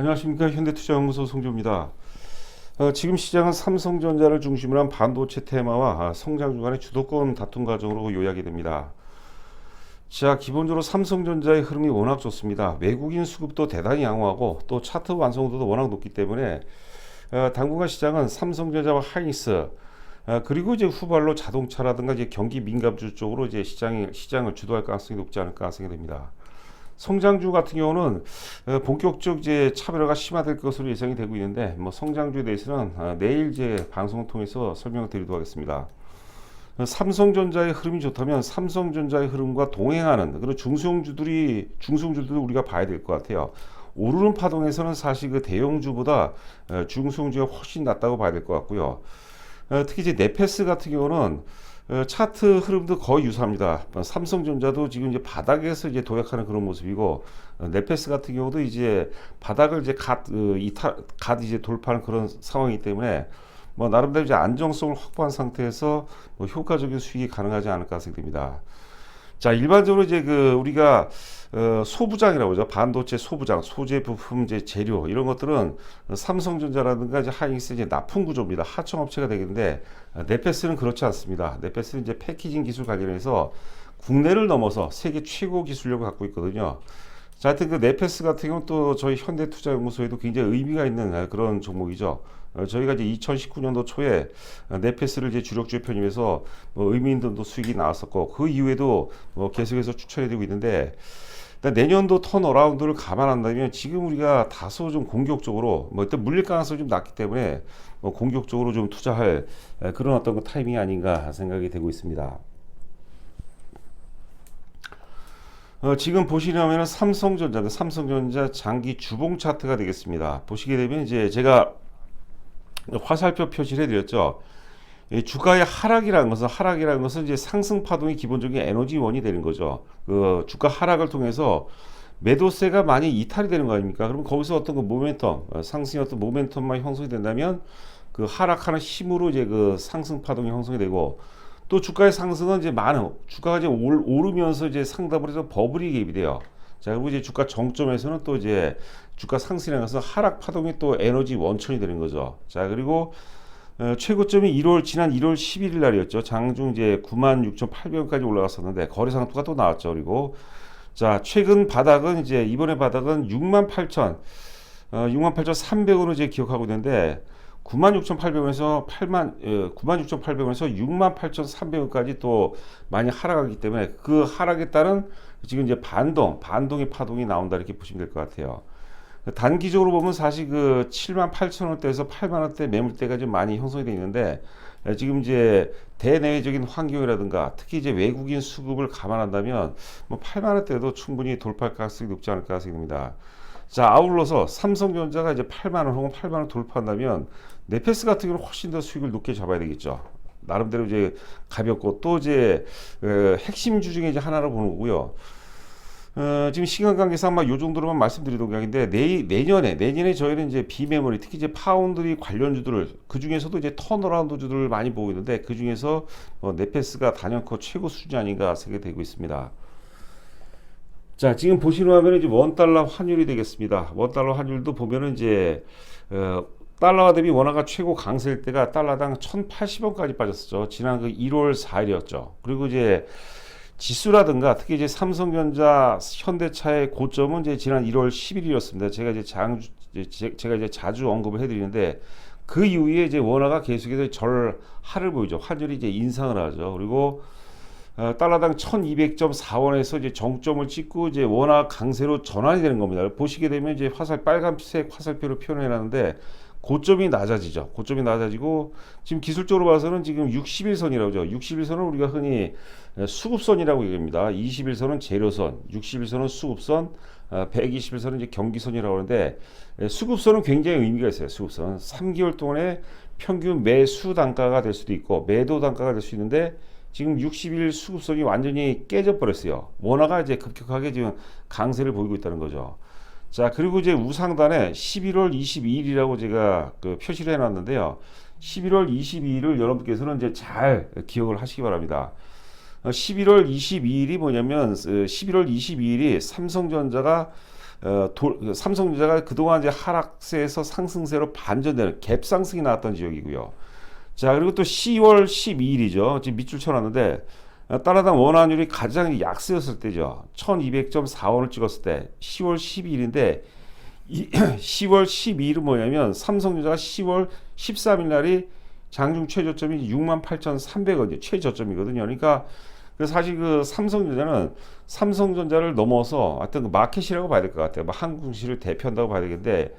안녕하십니까. 현대투자연구소 송조입니다. 지금 시장은 삼성전자를 중심으로 한 반도체 테마와 성장 주간의 주도권 다툼 과정으로 요약이 됩니다. 자, 기본적으로 삼성전자의 흐름이 워낙 좋습니다. 외국인 수급도 대단히 양호하고 또 차트 완성도도 워낙 높기 때문에 당분간 시장은 삼성전자와 하이닉스 그리고 이제 후발로 자동차라든가 이제 경기 민감주 쪽으로 이제 시장을 주도할 가능성이 높지 않을까 생각됩니다. 성장주 같은 경우는 본격적 이제 차별화가 심화될 것으로 예상이 되고 있는데 뭐 성장주에 대해서는 내일 이제 방송을 통해서 설명을 드리도록 하겠습니다. 삼성전자의 흐름이 좋다면 삼성전자의 흐름과 동행하는 그런 중소형주들도 우리가 봐야 될 것 같아요. 오르는 파동에서는 사실 그 대형주보다 중소형주가 훨씬 낫다고 봐야 될 것 같고요. 특히 이제 네페스 같은 경우는 차트 흐름도 거의 유사합니다. 삼성전자도 지금 이제 바닥에서 이제 도약하는 그런 모습이고, 네페스 같은 경우도 이제 바닥을 이제 갓 이제 돌파하는 그런 상황이기 때문에 뭐 나름대로 이제 안정성을 확보한 상태에서 뭐 효과적인 수익이 가능하지 않을까 생각됩니다. 자, 일반적으로 이제 그 우리가 소부장이라고 하죠. 반도체 소부장, 소재 부품 이제 재료 이런 것들은 삼성전자라든가 이제 하이닉스 이제 납품 구조입니다. 하청 업체가 되겠는데 네페스는 그렇지 않습니다. 네페스는 이제 패키징 기술 관련해서 국내를 넘어서 세계 최고 기술력을 갖고 있거든요. 자, 하여튼 그 네페스 같은 경우는 또 저희 현대투자연구소에도 굉장히 의미가 있는 그런 종목이죠. 저희가 이제 2019년도 초에 네페스를 이제 주력주에 편입해서 뭐 의미 있는 또 수익이 나왔었고 그 이후에도 뭐 계속해서 추천해드리고 있는데 내년도 턴어라운드를 감안한다면 지금 우리가 다소 좀 공격적으로 뭐 일단 물릴 가능성이 좀 낮기 때문에 뭐 공격적으로 좀 투자할 그런 어떤 그 타이밍이 아닌가 생각이 되고 있습니다. 지금 보시려면 삼성전자 장기 주봉 차트가 되겠습니다. 보시게 되면 이제 제가 화살표 표시를 해드렸죠. 이 주가의 하락이라는 것은 이제 상승 파동이 기본적인 에너지원이 되는 거죠. 그 주가 하락을 통해서 매도세가 많이 이탈이 되는 거 아닙니까? 그럼 거기서 어떤 그 모멘텀, 상승의 어떤 모멘텀만 형성이 된다면 그 하락하는 힘으로 이제 그 상승 파동이 형성이 되고 또 주가의 상승은 이제 주가가 이제 오르면서 이제 상답을 해서 버블이 개입이 돼요. 자, 그리고 이제 주가 정점에서는 또 이제 주가 상승이라서 하락 파동이 또 에너지 원천이 되는 거죠. 자, 그리고 최고점이 지난 1월 11일 날이었죠. 장중 이제 96,800원까지 올라갔었는데 거래 상투가 또 나왔죠. 그리고 자, 최근 바닥은 이제 이번에 바닥은 68,300원을 이제 기억하고 있는데 96,800원에서 68,300원까지 또 많이 하락하기 때문에 그 하락에 따른 지금 이제 반동의 파동이 나온다 이렇게 보시면 될 것 같아요. 단기적으로 보면 사실 그 78,000원대에서 8만원대 매물대가 좀 많이 형성이 되어 있는데 지금 이제 대내외적인 환경이라든가 특히 이제 외국인 수급을 감안한다면 뭐 8만원대도 충분히 돌파할 가능성이 높지 않을까 생각됩니다. 자, 아울러서 삼성전자가 이제 8만원 혹은 8만원 돌파한다면 네페스 같은 경우는 훨씬 더 수익을 높게 잡아야 되겠죠. 나름대로 이제 가볍고 또 이제 핵심주 중에 이제 하나로 보는 거고요. 지금 시간 관계상 요 정도로만 말씀드리도록 하겠는데 내년에 저희는 이제 비메모리 특히 이제 파운드리 관련주들을 그 중에서도 이제 턴어라운드주들을 많이 보고 있는데 그 중에서 네페스가 단연코 최고 수준이 아닌가 생각되고 있습니다. 자, 지금 보시는 화면은 이제 원달러 환율이 되겠습니다. 원달러 환율도 보면은 이제 달러화 대비 원화가 최고 강세일 때가 달러당 1,080원까지 빠졌었죠. 지난 그 1월 4일이었죠. 그리고 이제 지수라든가 특히 이제 삼성전자, 현대차의 고점은 이제 지난 1월 10일이었습니다. 제가 이제 자주 언급을 해드리는데 그 이후에 이제 원화가 계속해서 절하를 보이죠. 환율이 이제 인상을 하죠. 그리고 달러당 1200.4원에서 이제 정점을 찍고 이제 원화 강세로 전환이 되는 겁니다. 보시게 되면 이제 빨간색 화살표로 표현해 놨는데 고점이 낮아지죠. 고점이 낮아지고 지금 기술적으로 봐서는 지금 60일선이라고 하죠. 60일선은 우리가 흔히 수급선이라고 얘기합니다. 20일선은 재료선, 60일선은 수급선, 120일선은 이제 경기선이라고 하는데 수급선은 굉장히 의미가 있어요. 수급선 3개월 동안의 평균 매수 단가가 될 수도 있고 매도 단가가 될 수 있는데 지금 60일 수급선이 완전히 깨져 버렸어요. 원화가 이제 급격하게 지금 강세를 보이고 있다는 거죠. 자, 그리고 이제 우상단에 11월 22일이라고 제가 그 표시를 해놨는데요. 11월 22일을 여러분께서는 이제 잘 기억을 하시기 바랍니다. 11월 22일이 뭐냐면 11월 22일이 삼성전자가 삼성전자가 그동안 이제 하락세에서 상승세로 반전되는 갭 상승이 나왔던 지역이고요. 자, 그리고 또 10월 12일이죠. 지금 밑줄 쳐놨는데 달러당 원환율이 가장 약세였을 때죠. 1200.4원을 찍었을 때 10월 12일인데 10월 12일은 뭐냐면 삼성전자가 10월 13일 날이 장중 최저점이 68,300원이 최저점이거든요. 그러니까 사실 그 삼성전자를 넘어서 어떤 그 마켓이라고 봐야 될 것 같아요. 뭐 한국시를 대표한다고 봐야 되겠는데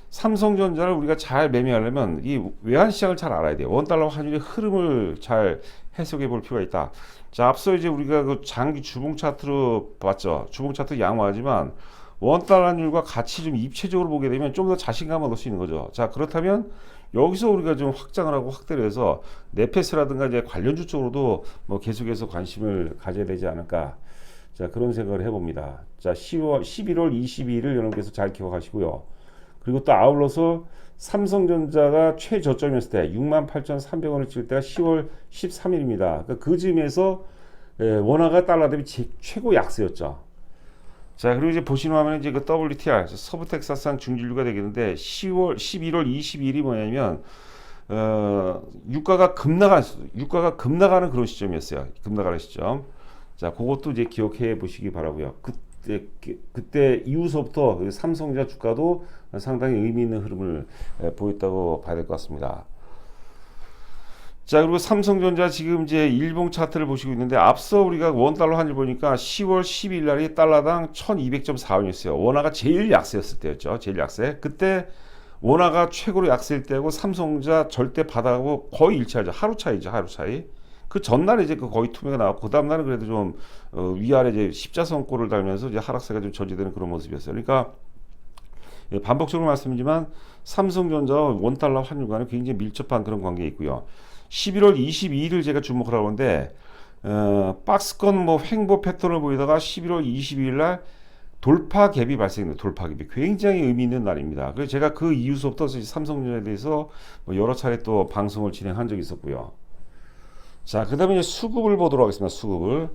삼성전자를 우리가 잘 매매하려면 이 외환 시장을 잘 알아야 돼요. 원달러 환율의 흐름을 잘 해석해 볼 필요가 있다. 자, 앞서 이제 우리가 그 장기 주봉 차트로 봤죠. 주봉 차트 양호하지만 원달러 환율과 같이 좀 입체적으로 보게 되면 좀 더 자신감을 얻을 수 있는 거죠. 자, 그렇다면 여기서 우리가 좀 확장을 하고 확대를 해서 네페스라든가 이제 관련주 쪽으로도 뭐 계속해서 관심을 가져야 되지 않을까. 자, 그런 생각을 해봅니다. 자, 11월 22일을 여러분께서 잘 기억하시고요. 그리고 또 아울러서 삼성전자가 최저점이었을 때 68,300원을 찍을 때가 10월 13일입니다. 그러니까 그 즈음에서 원화가 달러 대비 최고 약세였죠. 자, 그리고 이제 보시는 화면에 이제 그 WTR 서부 텍사스산 중진류가 되겠는데 11월 22일이 뭐냐면 유가가 급락하는 그런 시점이었어요. 급락하는 시점. 자, 그것도 이제 기억해 보시기 바라고요. 그때 이후서부터 삼성전자 주가도 상당히 의미 있는 흐름을 보였다고 봐야 될 것 같습니다. 자, 그리고 삼성전자 지금 이제 일봉 차트를 보시고 있는데 앞서 우리가 원달러 환율 보니까 10월 12일 날이 달러당 1200.4원이었어요. 원화가 제일 약세였을 때였죠. 제일 약세. 그때 원화가 최고로 약세일 때고 삼성전자 절대 바닥하고 거의 일치하죠. 하루 차이죠. 하루 차이. 그 전날에 이제 그 거의 투매가 나왔고 그 다음 날은 그래도 좀 위아래 이제 십자선꼴을 달면서 이제 하락세가 좀 저지되는 그런 모습이었어요. 그러니까 반복적으로 말씀드리지만 삼성전자와 원달러 환율과는 굉장히 밀접한 그런 관계가 있고요. 11월 22일을 제가 주목을 하는데 박스권 뭐 횡보 패턴을 보이다가 11월 22일 날 돌파 갭이 발생해요. 돌파 갭이 굉장히 의미 있는 날입니다. 그래서 제가 그 이후부터 삼성전자에 대해서 뭐 여러 차례 또 방송을 진행한 적이 있었고요. 자, 그 다음에 이제 수급을 보도록 하겠습니다. 수급을.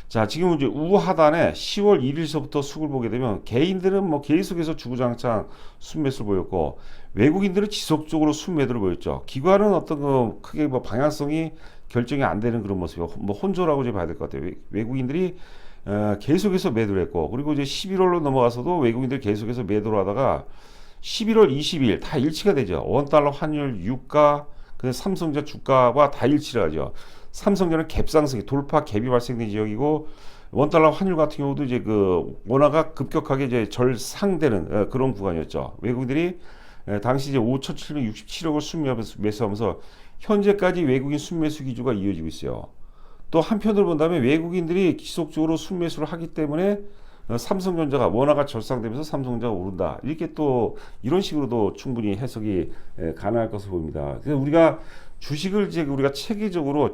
자, 지금 이제 우하단에 10월 1일서부터 수급을 보게 되면 개인들은 뭐 계속해서 주구장창 순매수를 보였고 외국인들은 지속적으로 순매도를 보였죠. 기관은 어떤 그 크게 뭐 방향성이 결정이 안 되는 그런 모습이고 뭐 혼조라고 이제 봐야 될 것 같아요. 외국인들이 계속해서 매도를 했고 그리고 이제 11월로 넘어가서도 외국인들이 계속해서 매도를 하다가 11월 20일 다 일치가 되죠. 원달러 환율 유가 그 삼성전자 주가와 다 일치를 하죠. 삼성전자는 갭상승, 돌파 갭이 발생된 지역이고 원달러 환율 같은 경우도 이제 그 원화가 급격하게 이제 절상되는 그런 구간이었죠. 외국인들이 당시 이제 5,767억을 순매수하면서 현재까지 외국인 순매수 기조가 이어지고 있어요. 또 한편으로 본다면 외국인들이 지속적으로 순매수를 하기 때문에 삼성전자가 원화가 절상되면서 삼성전자가 오른다. 이렇게 또 이런 식으로도 충분히 해석이 가능할 것으로 보입니다. 그래서 우리가 주식을 이제 우리가 체계적으로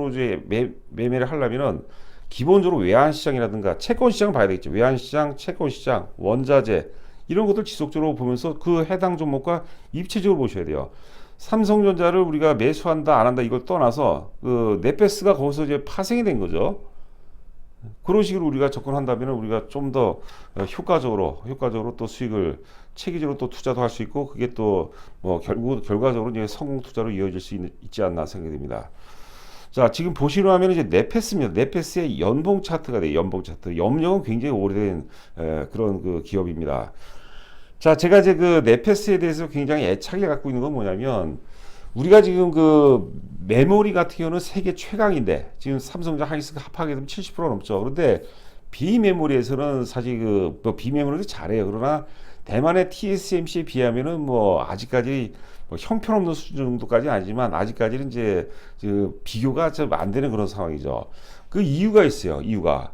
이제 매매를 하려면은 기본적으로 외환시장이라든가 채권시장 봐야 되겠죠. 외환시장, 채권시장, 원자재 이런 것들 지속적으로 보면서 그 해당 종목과 입체적으로 보셔야 돼요. 삼성전자를 우리가 매수한다 안 한다 이걸 떠나서 그 네페스가 거기서 이제 파생이 된 거죠. 그런 식으로 우리가 접근한다면 우리가 좀 더 효과적으로 또 수익을 체계적으로 또 투자도 할 수 있고 그게 또 뭐 결과적으로 이제 성공 투자로 이어질 수 있지 않나 생각이 듭니다. 자, 지금 보시는 화면은 이제 네페스입니다. 네페스의 연봉 차트가 돼요. 연봉 차트. 염려는 굉장히 오래된 그런 그 기업입니다. 자, 제가 이제 그 네페스에 대해서 굉장히 애착을 갖고 있는 건 뭐냐면 우리가 지금 그 메모리 같은 경우는 세계 최강인데 지금 삼성전자 하이닉스가 합하게 되면 70% 넘죠. 그런데 비메모리에서는 사실 그 비메모리도 잘해요. 그러나 대만의 TSMC에 비하면은 뭐 아직까지 뭐 형편없는 수준 정도까지는 아니지만 아직까지는 이제 그 비교가 좀 안 되는 그런 상황이죠. 그 이유가 있어요. 이유가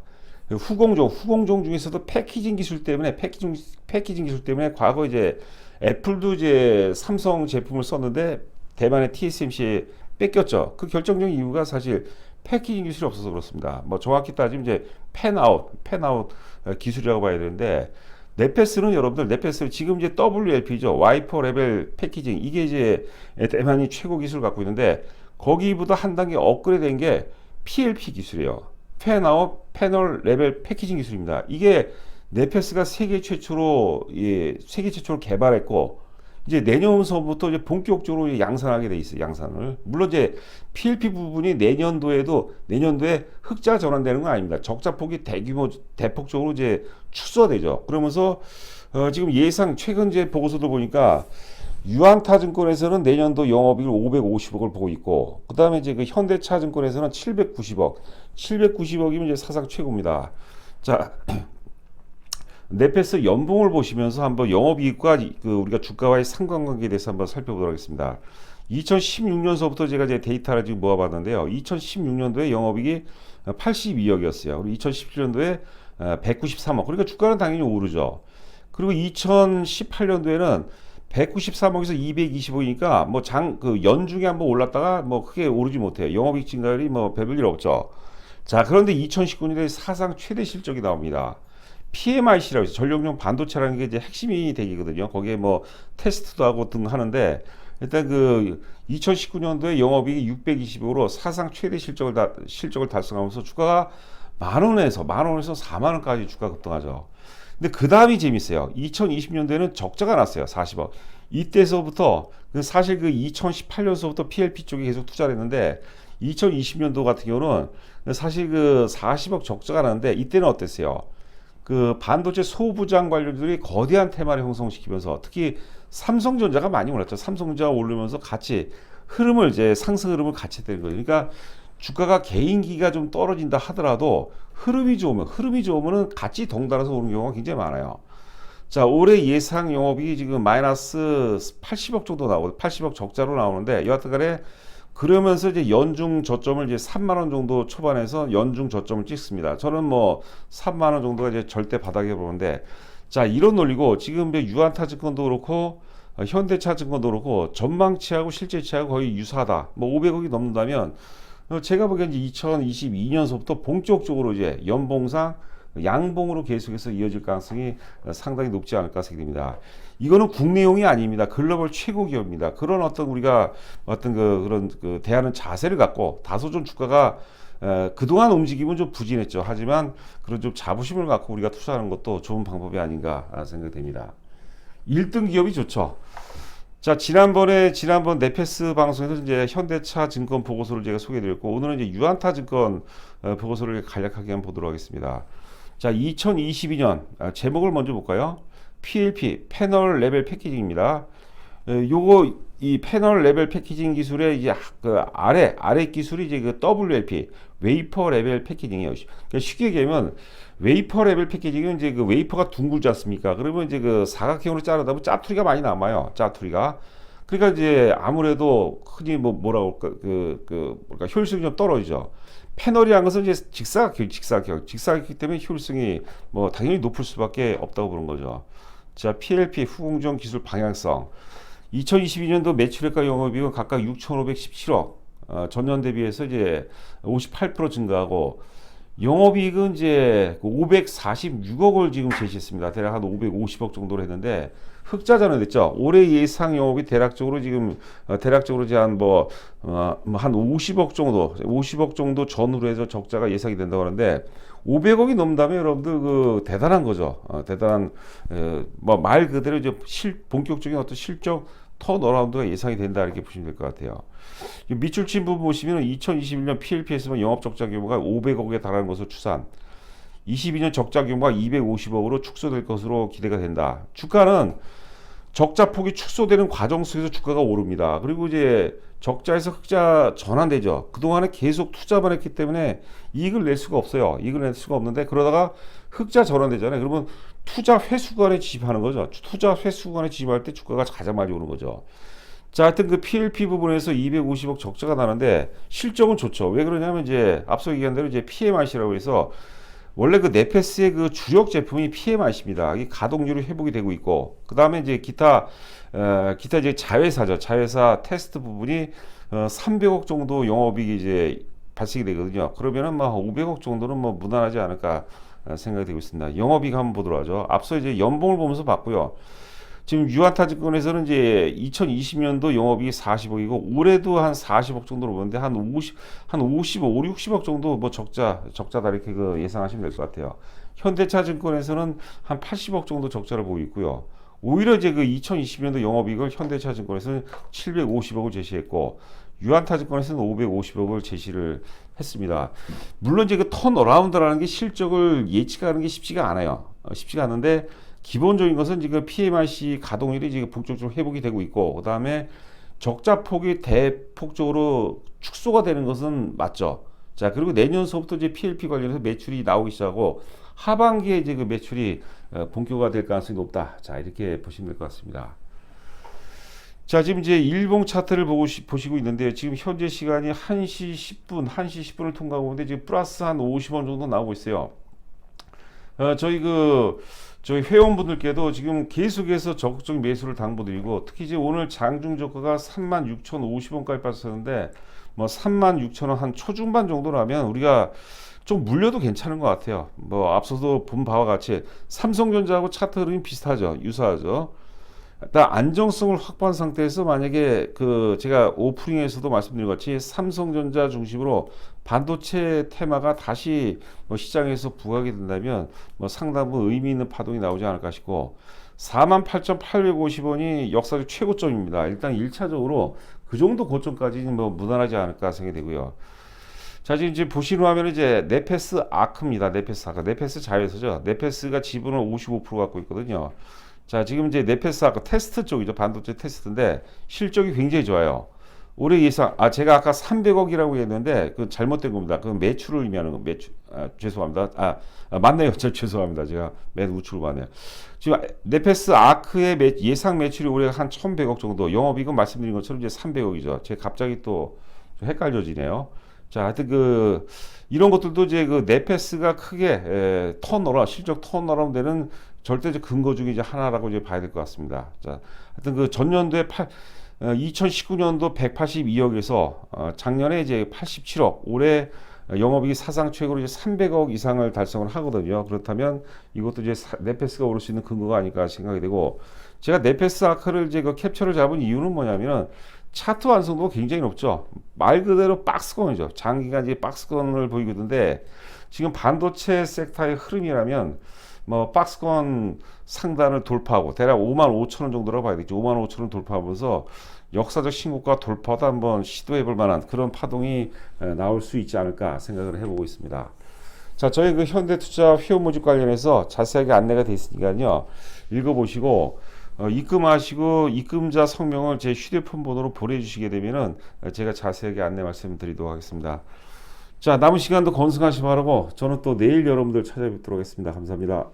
후공정 중에서도 패키징 기술 때문에 과거 이제 애플도 이제 삼성 제품을 썼는데 대만의 TSMC에 뺏겼죠. 그 결정적인 이유가 사실 패키징 기술이 없어서 그렇습니다. 뭐 정확히 따지면 이제 팬아웃 기술이라고 봐야 되는데 네페스는 여러분들 네페스 지금 이제 WLP죠. 와이퍼 레벨 패키징 이게 이제 대만이 최고 기술을 갖고 있는데 거기보다 한 단계 업그레이드된 게 PLP 기술이에요. 팬아웃 패널 레벨 패키징 기술입니다. 이게 네페스가 세계 최초로 개발했고 이제 내년서부터 이제 본격적으로 이제 양산하게 돼 있어요. 양산을. 물론 이제 PLP 부분이 내년도에 흑자 전환되는 건 아닙니다. 적자 폭이 대폭적으로 이제 축소되죠. 그러면서 지금 최근 이제 보고서도 보니까 유한타증권에서는 내년도 영업이익을 550억을 보고 있고, 그 다음에 이제 그 현대차증권에서는 790억이면 이제 사상 최고입니다. 자, 네페스 연봉을 보시면서 한번 영업이익과 그 우리가 주가와의 상관관계에 대해서 한번 살펴보도록 하겠습니다. 2016년서부터 제가 이제 데이터를 지금 모아봤는데요. 2016년도에 영업이익이 82억이었어요. 그리고 2017년도에 193억. 그러니까 주가는 당연히 오르죠. 그리고 2018년도에는 193억에서 220억이니까 그 연중에 한번 올랐다가 크게 오르지 못해요. 영업이익 증가율이 별볼 일 없죠. 자, 그런데 2019년에 사상 최대 실적이 나옵니다. PMIC라고 해서 전력용 반도체라는 게 이제 핵심이 되거든요. 거기에 테스트도 하고 등 하는데, 일단 그 2019년도에 영업이익이 620억으로 사상 최대 실적을 달성하면서 주가가 만 원에서 4만 원까지 주가 급등하죠. 근데 그 다음이 재밌어요. 2020년도에는 적자가 났어요. 40억. 이때서부터 사실 그 2018년서부터 PLP 쪽에 계속 투자를 했는데 2020년도 같은 경우는 사실 그 40억 적자가 났는데 이때는 어땠어요? 그 반도체 소부장 관료들이 거대한 테마를 형성시키면서 특히 삼성전자가 많이 올랐죠. 삼성전자가 오르면서 같이 상승 흐름을 같이 되는 거예요. 그러니까 주가가 개인기가 좀 떨어진다 하더라도 흐름이 좋으면은 같이 덩달아서 오는 경우가 굉장히 많아요. 자, 올해 예상 영업이 지금 마이너스 80억 정도 나오고 80억 적자로 나오는데 여하튼간에 그러면서 이제 연중 저점을 이제 3만 원 정도 초반에서 연중 저점을 찍습니다. 저는 3만 원 정도가 이제 절대 바닥에 보는데, 자, 이런 논리고 지금 유한타증권도 그렇고 현대차증권도 그렇고 전망치하고 실제치하고 거의 유사하다. 500억이 넘는다면 제가 보기엔 이제 2022년서부터 본격적으로 이제 연봉상 양봉으로 계속해서 이어질 가능성이 상당히 높지 않을까 생각됩니다. 이거는 국내용이 아닙니다. 글로벌 최고 기업입니다. 그런 우리가 그런 대하는 자세를 갖고 다소 좀 주가가 그동안 움직임은 좀 부진했죠. 하지만 그런 좀 자부심을 갖고 우리가 투자하는 것도 좋은 방법이 아닌가 생각됩니다. 1등 기업이 좋죠. 자, 지난번 네페스 방송에서 이제 현대차 증권 보고서를 제가 소개해드렸고, 오늘은 이제 유한타 증권 보고서를 간략하게 한번 보도록 하겠습니다. 자, 2022년 제목을 먼저 볼까요? PLP 패널 레벨 패키징입니다. 이 패널 레벨 패키징 기술의 이제 그 아래 기술이 이제 그 WLP 웨이퍼 레벨 패키징이에요. 그러니까 쉽게 얘기하면 웨이퍼 레벨 패키징은 이제 그 웨이퍼가 둥글지 않습니까? 그러면 이제 그 사각형으로 자르다 보면 짜투리가 많이 남아요. 짜투리가. 그러니까 이제 아무래도 흔히 뭐라고 할까 뭐랄까 효율성이 좀 떨어지죠. 패널이 한 것은 이제 직사각형이기 때문에 효율성이 당연히 높을 수밖에 없다고 보는 거죠. 자, PLP 후공정 기술 방향성. 2022년도 매출액과 영업이익은 각각 6,517억, 전년 대비해서 이제 58% 증가하고, 영업이익은 이제 546억을 지금 제시했습니다. 대략 한 550억 정도로 했는데 흑자 전환됐죠. 올해 예상 영업이 대략적으로 이제 한 50억 정도 전후로 해서 적자가 예상이 된다고 하는데 500억이 넘는다면 여러분들 대단한 거죠. 말 그대로 이제 본격적인 어떤 실적 턴어라운드가 예상이 된다 이렇게 보시면 될 것 같아요. 밑줄 부분 보시면 2021년 PLP에서만 영업 적자 규모가 500억에 달하는 것으로 추산. 22년 적자 규모가 250억으로 축소될 것으로 기대가 된다. 주가는 적자 폭이 축소되는 과정 속에서 주가가 오릅니다. 그리고 이제 적자에서 흑자 전환되죠. 그동안에 계속 투자만 했기 때문에 이익을 낼 수가 없어요. 이익을 낼 수가 없는데 그러다가 흑자 전환되잖아요. 그러면 투자 회수관에 지집하는 거죠. 투자 회수관에 지집할 때 주가가 가장 많이 오는 거죠. 자, 하여튼 그 PLP 부분에서 250억 적자가 나는데 실적은 좋죠. 왜 그러냐면 이제 앞서 얘기한 대로 이제 PMIC라고 해서 원래 그 네페스의 그 주력 제품이 PMIC입니다. 이 가동률이 회복이 되고 있고, 그 다음에 이제 기타 이제 자회사죠. 자회사 테스트 부분이 300억 정도 영업이익이 이제 발생이 되거든요. 그러면은 500억 정도는 무난하지 않을까 생각이 되고 있습니다. 영업이익 한번 보도록 하죠. 앞서 이제 연봉을 보면서 봤고요. 지금 유한타증권에서는 이제 2020년도 영업이익이 40억이고 올해도 한 40억 정도로 보는데 한 55, 60억 정도 뭐 적자다 이렇게 그 예상하시면 될 것 같아요. 현대차증권에서는 한 80억 정도 적자를 보고 있고요. 오히려 이제 그 2020년도 영업이익을 현대차증권에서는 750억을 제시했고 유한타증권에서는 550억을 제시를 했습니다. 물론 이제 그 턴어라운드라는 게 실적을 예측하는 게 쉽지가 않아요. 쉽지가 않은데 기본적인 것은 지금 PMIC 가동률이 지금 본격적으로 회복이 되고 있고 그다음에 적자 폭이 대폭적으로 축소가 되는 것은 맞죠. 자, 그리고 내년서부터 이제 PLP 관련해서 매출이 나오기 시작하고 하반기에 이제 그 매출이 본격화가 될 가능성이 높다. 자, 이렇게 보시면 될 것 같습니다. 자, 지금 이제 일봉 차트를 보시고 있는데요. 지금 현재 시간이 1시 10분을 통과하고 있는데 지금 플러스 한 50원 정도 나오고 있어요. 저희 회원분들께도 지금 계속해서 적극적인 매수를 당부드리고 특히 이제 오늘 장중 저가가 36,050원까지 빠졌었는데 뭐 36,000원 한 초중반 정도라면 우리가 좀 물려도 괜찮은 것 같아요. 뭐 앞서도 본 바와 같이 삼성전자하고 차트 흐름이 비슷하죠. 유사하죠. 일단 안정성을 확보한 상태에서 만약에 그 제가 오프닝에서도 말씀드린 것 같이 삼성전자 중심으로 반도체 테마가 다시 뭐 시장에서 부각이 된다면 뭐 상당부 의미 있는 파동이 나오지 않을까 싶고 48,850원이 역사적 최고점입니다. 일단 1차적으로 그 정도 고점까지는 뭐 무난하지 않을까 생각이 되고요. 자, 지금 이제 보시는 화면은 이제 네페스 아크입니다. 네페스 아크. 네페스 자회사죠. 네페스가 지분을 55% 갖고 있거든요. 자, 지금 이제 네페스 아크 테스트 쪽이죠. 반도체 테스트인데 실적이 굉장히 좋아요. 올해 예상, 제가 아까 300억이라고 했는데 그 잘못된 겁니다. 그 매출을 의미하는 거, 죄송합니다. 맞네요. 죄송합니다. 제가 맨 우측으로 봤네요. 지금 네페스 아크의 예상 매출이 올해 한 1,100억 정도, 영업이익은 말씀드린 것처럼 이제 300억이죠. 제가 갑자기 또 헷갈려지네요. 자, 하여튼 이런 것들도 이제 그 네페스가 크게 실적 턴어라운드 되는 절대적 근거 중에 이제 하나라고 이제 봐야 될 것 같습니다. 자, 하여튼 그 전년도에 2019년도 182억에서 작년에 이제 87억, 올해 영업이익이 사상 최고로 이제 300억 이상을 달성을 하거든요. 그렇다면 이것도 이제 네페스가 오를 수 있는 근거가 아닐까 생각이 되고, 제가 네페스 아크를 이제 그 캡처를 잡은 이유는 뭐냐면은 차트 완성도가 굉장히 높죠. 말 그대로 박스권이죠. 장기간 이제 박스권을 보이고 있는데 지금 반도체 섹터의 흐름이라면 뭐 박스권 상단을 돌파하고 대략 55,000원 정도라고 봐야 되겠죠. 55,000원 돌파하면서 역사적 신고가 돌파도 한번 시도해 볼 만한 그런 파동이 나올 수 있지 않을까 생각을 해보고 있습니다. 자, 저희 그 현대투자 회원 모집 관련해서 자세하게 안내가 되어 있으니까요. 읽어보시고 입금하시고 입금자 성명을 제 휴대폰 번호로 보내주시게 되면은 제가 자세하게 안내 말씀드리도록 하겠습니다. 자, 남은 시간도 건승하시 바라고 저는 또 내일 여러분들 찾아뵙도록 하겠습니다. 감사합니다.